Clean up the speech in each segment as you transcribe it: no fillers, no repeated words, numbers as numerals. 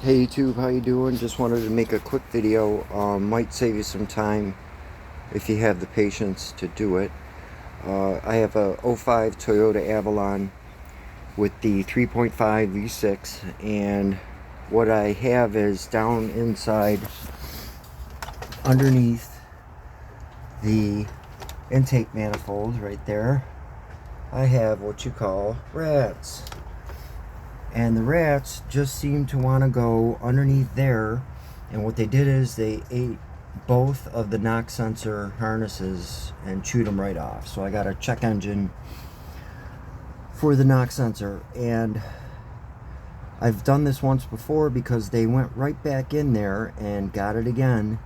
Hey YouTube, how you doing? Just wanted to make a quick video. Might save you some time if you have the patience to do it. I have a '05 Toyota Avalon with the 3.5 V6, and what I have is down inside underneath the intake manifold right there, I have what you call rats. And the rats just seem to want to go underneath there, and what they did is they ate both of the knock sensor harnesses and chewed them right off. So I got a check engine for the knock sensor, and I've done this once before because they went right back in there and got it again,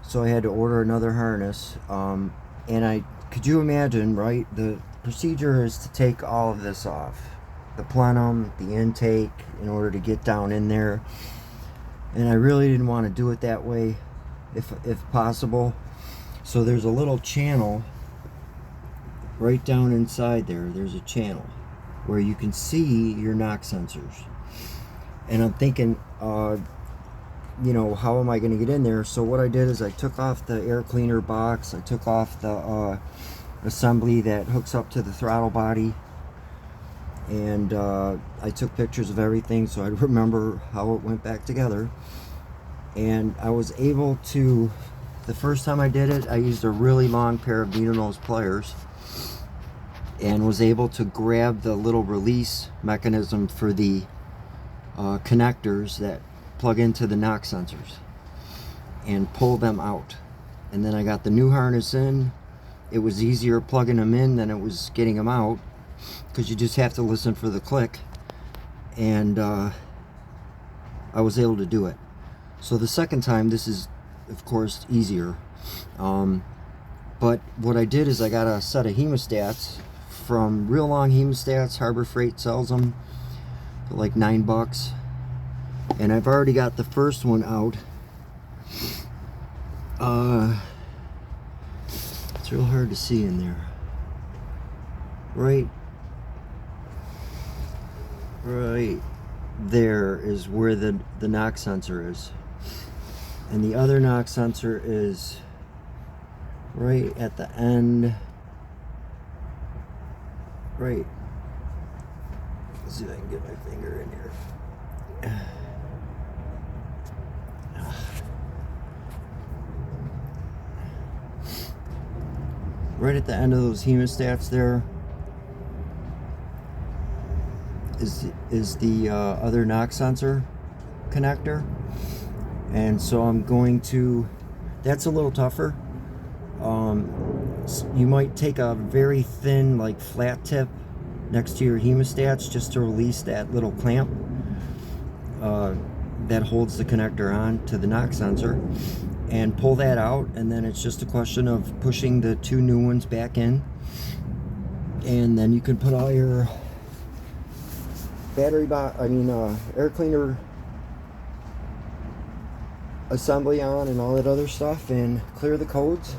so I had to order another harness. And could you imagine, right, the procedure is to take all of this off, the plenum, the intake, in order to get down in there. And I really didn't want to do it that way if possible. So there's a little channel right down inside there. There's a channel where you can see your knock sensors. And I'm thinking, you know, how am I going to get in there? So what I did is I took off the air cleaner box. I took off the assembly that hooks up to the throttle body. And I took pictures of everything so I'd remember how it went back together. And I was able to, the first time I did it, I used a really long pair of needle nose pliers and was able to grab the little release mechanism for the connectors that plug into the knock sensors and pull them out. And then I got the new harness in. It was easier plugging them in than it was getting them out, because you just have to listen for the click, and I was able to do it. So the second time, this is of course easier, but what I did is I got a set of hemostats from Real Long Hemostats. Harbor Freight sells them for like $9, and I've already got the first one out. It's real hard to see in there. Right there is where the knock sensor is, and the other knock sensor is right at the end. Right, let's see if I can get my finger in here. Right at the end of those hemostats there is the other knock sensor connector. And so I'm going to, that's a little tougher. You might take a very thin, like flat tip next to your hemostats just to release that little clamp that holds the connector on to the knock sensor, and pull that out, and then it's just a question of pushing the two new ones back in, and then you can put all your air cleaner assembly on and all that other stuff, and clear the codes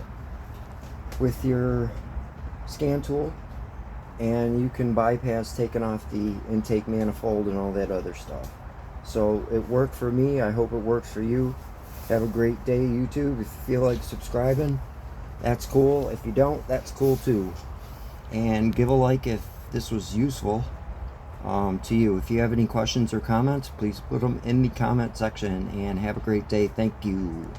with your scan tool, and you can bypass taking off the intake manifold and all that other stuff. So it worked for me. I hope it works for you. Have a great day, YouTube. If you feel like subscribing, that's cool. If you don't, that's cool too. And give a like if this was useful to you. If you have any questions or comments, please put them in the comment section, and have a great day. Thank you.